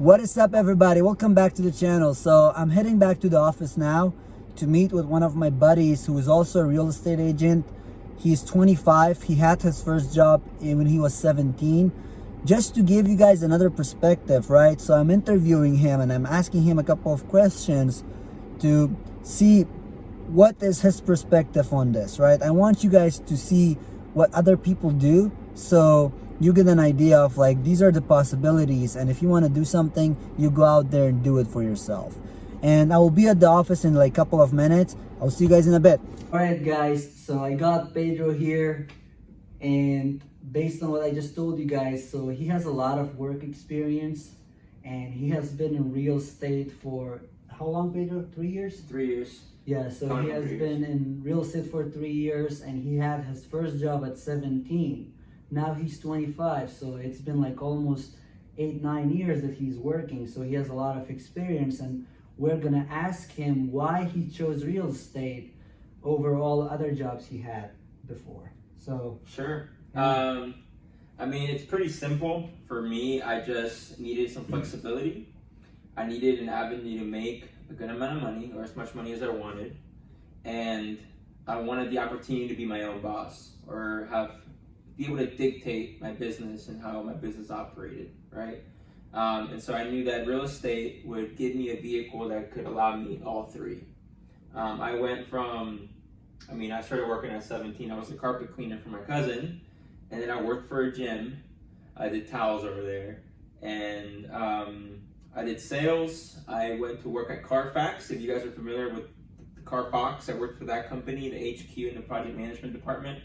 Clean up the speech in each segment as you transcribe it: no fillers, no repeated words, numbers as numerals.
What is up, everybody? Welcome back to the channel. So I'm heading back to the office now to meet with one of my buddies who is also a real estate agent. He's 25. He had his first job when he was 17. Just to give you guys another perspective, right? So I'm interviewing him and I'm asking him a couple of questions to see what is his perspective on this, right? I want you guys to see what other people do, so you get an idea of like, these are the possibilities, and if you want to do something, you go out there and do it for yourself. And I will be at the office in like a couple of minutes. I'll see you guys in a bit. All right, guys, so I got Pedro here, and based on what I just told you guys, so he has a lot of work experience, and he has been in real estate for how long, Pedro? 3 years? 3 years. Yeah, so he has been in real estate for 3 years, and he had his first job at 17. Now he's 25, so it's been like almost 8-9 years that he's working, so he has a lot of experience, and we're gonna ask him why he chose real estate over all other jobs he had before. So Sure. I mean, it's pretty simple. For me, I just needed some flexibility. I needed an avenue to make a good amount of money, or as much money as I wanted, and I wanted the opportunity to be my own boss, or be able to dictate my business and how my business operated, right? And so I knew that real estate would give me a vehicle that could allow me all three. I went from, I started working at 17. I was a carpet cleaner for my cousin, and then I worked for a gym. I did towels over there, and I did sales. I went to work at Carfax. If you guys are familiar with the Carfax, I worked for that company, the HQ in the project management department,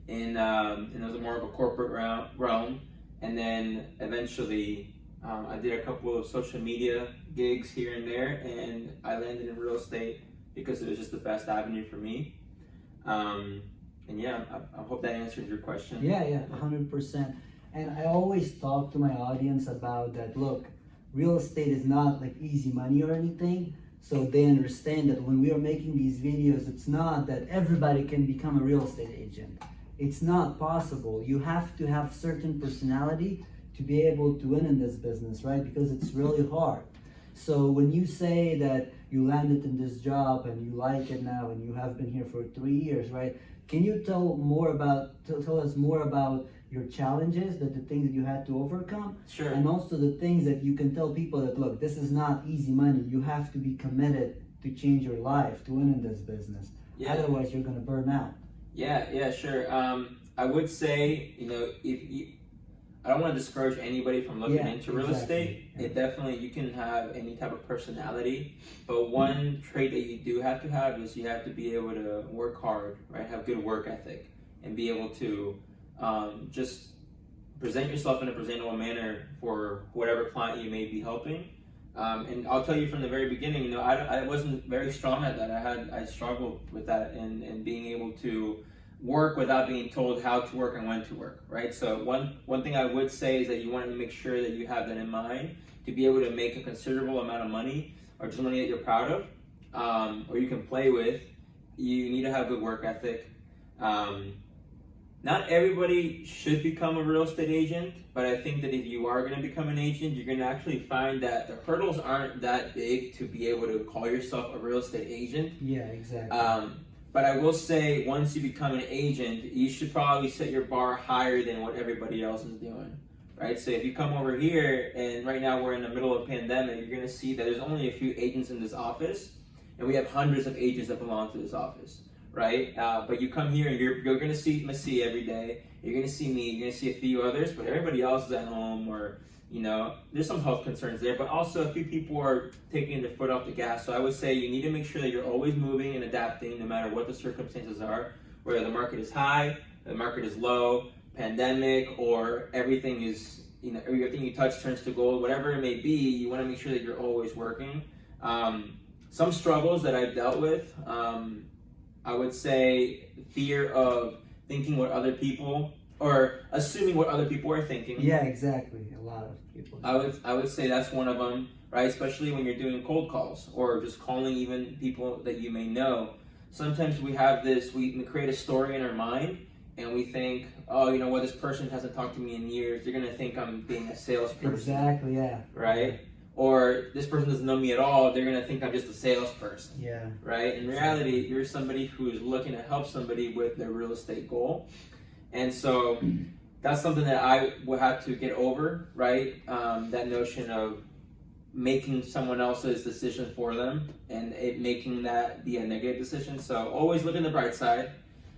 and it was more of a corporate realm. And then eventually, I did a couple of social media gigs here and there, and I landed in real estate because it was just the best avenue for me. And yeah, I hope that answers your question. Yeah, 100%. And I always talk to my audience about that. Look, real estate is not like easy money or anything. So they understand that when we are making these videos, it's not that everybody can become a real estate agent. It's not possible. You have to have certain personality to be able to win in this business, right? Because it's really hard. So when you say that you landed in this job and you like it now and you have been here for 3 years, right? Can you tell us more about your challenges, the things that you had to overcome? Sure. And also the things that you can tell people that, look, this is not easy money. You have to be committed to change your life, to win in this business. Yeah. Otherwise, you're going to burn out. Yeah, sure. I would say, I don't want to discourage anybody from looking into real estate. Yeah. It definitely, you can have any type of personality, but one trait that you do have to have is you have to be able to work hard, right? Have good work ethic, and be able to just present yourself in a presentable manner for whatever client you may be helping. And I'll tell you from the very beginning, I wasn't very strong at that. I struggled with that, and being able to work without being told how to work and when to work, right? So one thing I would say is that you want to make sure that you have that in mind to be able to make a considerable amount of money, or just money that you're proud of, or you can play with. You need to have good work ethic. Not everybody should become a real estate agent, but I think that if you are going to become an agent, you're going to actually find that the hurdles aren't that big to be able to call yourself a real estate agent. Yeah, exactly. But I will say, once you become an agent, you should probably set your bar higher than what everybody else is doing, right? So if you come over here, and right now we're in the middle of a pandemic, you're going to see that there's only a few agents in this office, and we have hundreds of agents that belong to this office, right? But you come here, and you're going to see Messi every day. You're going to see me. You're going to see a few others, but everybody else is at home, or there's some health concerns there, but also a few people are taking their foot off the gas. So I would say you need to make sure that you're always moving and adapting no matter what the circumstances are, whether the market is high, the market is low, pandemic, or everything is, everything you touch turns to gold, whatever it may be. You want to make sure that you're always working. Some struggles that I've dealt with, I would say fear of thinking what other people, or assuming what other people are thinking. Yeah, exactly. A lot of people. I would say that's one of them, right? Especially when you're doing cold calls, or just calling even people that you may know. Sometimes we create a story in our mind, and we think, oh, you know what, this person hasn't talked to me in years. They're going to think I'm being a salesperson. Exactly, yeah. Right? or this person doesn't know me at all, they're gonna think I'm just a salesperson. Yeah. Right? In reality, you're somebody who's looking to help somebody with their real estate goal. And so that's something that I will have to get over, right? That notion of making someone else's decision for them and it making that be a negative decision. So always look on the bright side.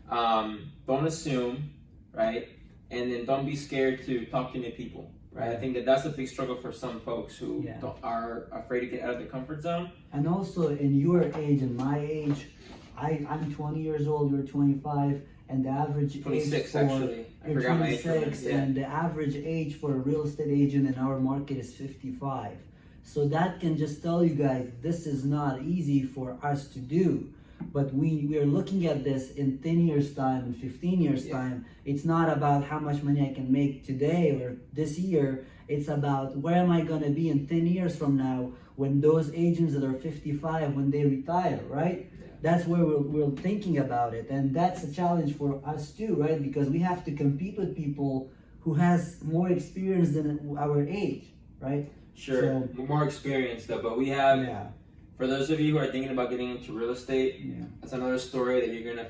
Don't assume, right? And then don't be scared to talk to new people, right? I think that that's a big struggle for some folks who are afraid to get out of their comfort zone. And also in your age and my age, I'm 20 years old, you're 25, and the average 26 age for, actually. I you're forgot my age. 26, and the average age for a real estate agent in our market is 55. So that can just tell you guys, this is not easy for us to do. But we are looking at this in 10 years time and 15 years time. It's not about how much money I can make today or this year. It's about where am I going to be in 10 years from now when those agents that are 55, when they retire, right? That's where we're thinking about it. And that's a challenge for us too, right? Because we have to compete with people who has more experience than our age, right? Sure, So, more experience though, but we have, for those of you who are thinking about getting into real estate, that's another story that you're gonna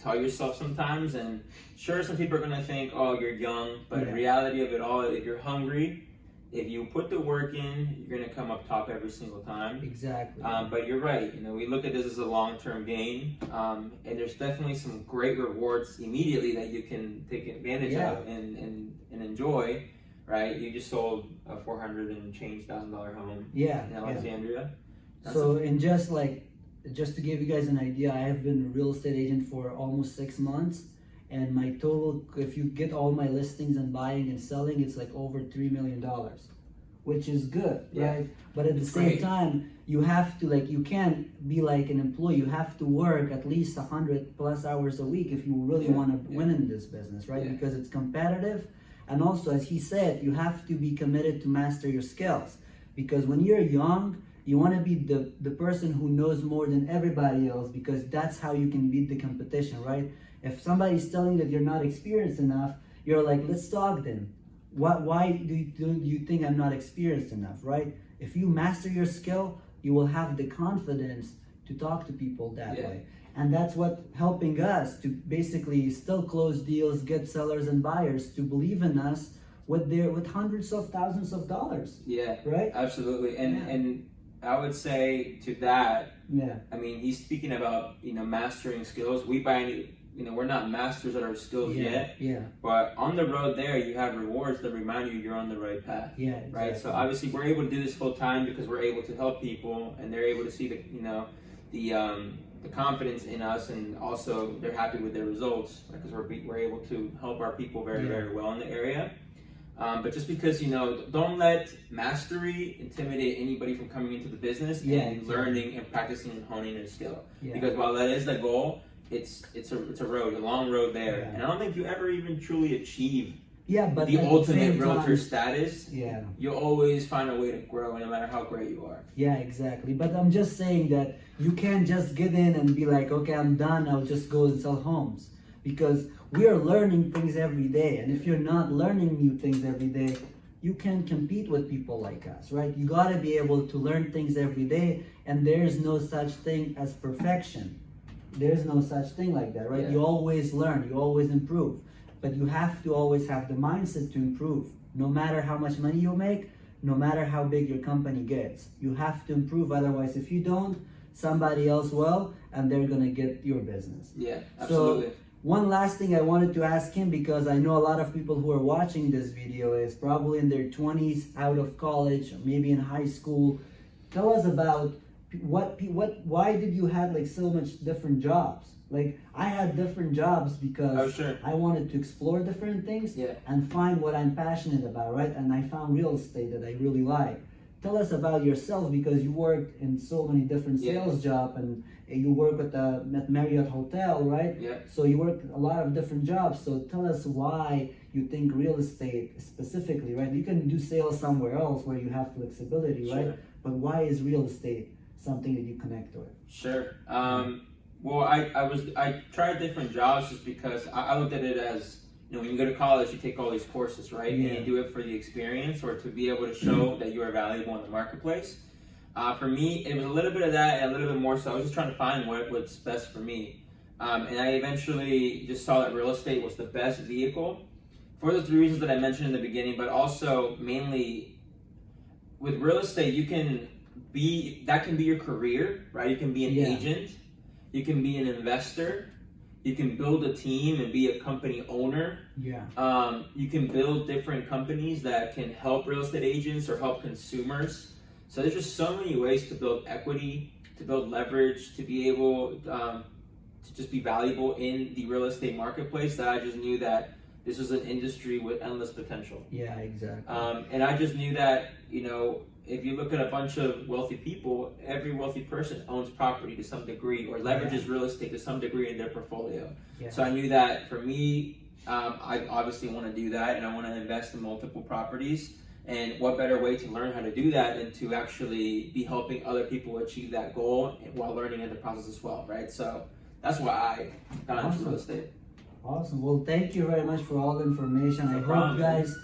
tell yourself sometimes. And sure, some people are gonna think, oh, you're young, but reality of it all, if you're hungry, if you put the work in, you're gonna come up top every single time. Exactly. But you're right. We look at this as a long-term gain, and there's definitely some great rewards immediately that you can take advantage of and enjoy. Right? You just sold a $400 and change $1,000 home in Alexandria. So, and just to give you guys an idea, I have been a real estate agent for almost 6 months, and my total, if you get all my listings and buying and selling, it's like over $3 million, which is good, right? But at the same time, you have to, you can't be like an employee. You have to work at least 100+ hours a week if you really want to win in this business, right? Because it's competitive. And also, as he said, you have to be committed to master your skills, because when you're young, you want to be the person who knows more than everybody else, because that's how you can beat the competition, right? If somebody's telling that you're not experienced enough, you're like, let's talk then. Why do you think I'm not experienced enough, right? If you master your skill, you will have the confidence to talk to people that way. And that's what helping us to basically still close deals, get sellers and buyers to believe in us with hundreds of thousands of dollars. Yeah, right? Absolutely. And I would say to that, I mean, he's speaking about, mastering skills. We're not masters at our skills yet. But on the road there, you have rewards that remind you you're on the right path. Exactly. Right. So obviously we're able to do this full time because we're able to help people, and they're able to see the confidence in us, and also they're happy with their results because we're able to help our people very, very well in the area. But just because, don't let mastery intimidate anybody from coming into the business and learning and practicing and honing their skill. Because while that is the goal, it's a road, a long road there. And I don't think you ever even truly achieve but the ultimate realtor status. Yeah. You'll always find a way to grow no matter how great you are. Yeah, exactly. But I'm just saying that you can't just get in and be like, okay, I'm done, I'll just go and sell homes. Because we are learning things every day. And if you're not learning new things every day, you can't compete with people like us, right? You gotta be able to learn things every day, and there's no such thing as perfection. There's no such thing like that, right? Yeah. You always learn, you always improve. But you have to always have the mindset to improve. No matter how much money you make, no matter how big your company gets, you have to improve. Otherwise, if you don't, somebody else will, and they're gonna get your business. Yeah, absolutely. So, one last thing I wanted to ask him, because I know a lot of people who are watching this video is probably in their 20s, out of college, or maybe in high school. Tell us about why did you have so much different jobs? I had different jobs because I wanted to explore different things and find what I'm passionate about, right? And I found real estate that I really like. Tell us about yourself, because you worked in so many different sales jobs, and you work at Marriott Hotel, right? Yeah. So you work a lot of different jobs. So tell us why you think real estate specifically, right? You can do sales somewhere else where you have flexibility, right? But why is real estate something that you connect with? Sure. Well, I tried different jobs just because I looked at it as, when you go to college, you take all these courses, right? Yeah. And you do it for the experience or to be able to show that you are valuable in the marketplace. For me, it was a little bit of that and a little bit more so. I was just trying to find what's best for me. And I eventually just saw that real estate was the best vehicle for the 3 reasons that I mentioned in the beginning, but also mainly with real estate, that can be your career, right? You can be an agent, you can be an investor, you can build a team and be a company owner. You can build different companies that can help real estate agents or help consumers. So there's just so many ways to build equity, to build leverage, to be able to just be valuable in the real estate marketplace, that I just knew that this was an industry with endless potential. Yeah, exactly. And I just knew that, if you look at a bunch of wealthy people, every wealthy person owns property to some degree or leverages real estate to some degree in their portfolio. So I knew that for me, I obviously want to do that, and I want to invest in multiple properties. And what better way to learn how to do that than to actually be helping other people achieve that goal while learning in the process as well, right? So that's why I got into real estate. Awesome. Well, thank you very much for all the information. I hope, guys,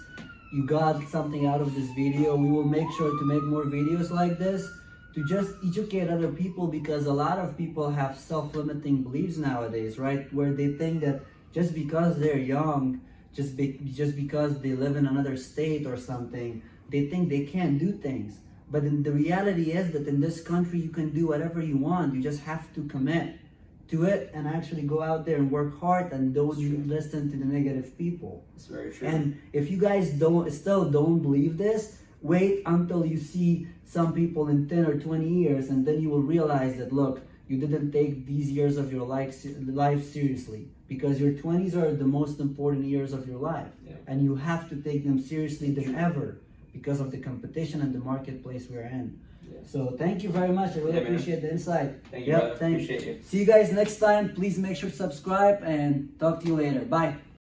you got something out of this video. We will make sure to make more videos like this to just educate other people, because a lot of people have self-limiting beliefs nowadays, right? Where they think that just because they're young, just because they live in another state or something, they think they can't do things. But the reality is that in this country, you can do whatever you want. You just have to commit to it and actually go out there and work hard, and don't listen to the negative people. It's very true. And if you guys still don't believe this, wait until you see some people in 10 or 20 years, and then you will realize that, look, you didn't take these years of your life seriously, because your 20s are the most important years of your life. And you have to take them seriously than ever because of the competition and the marketplace we're in. So thank you very much. I really appreciate the insight. Thank you, brother. Appreciate you. See you guys next time. Please make sure to subscribe, and talk to you later. Bye.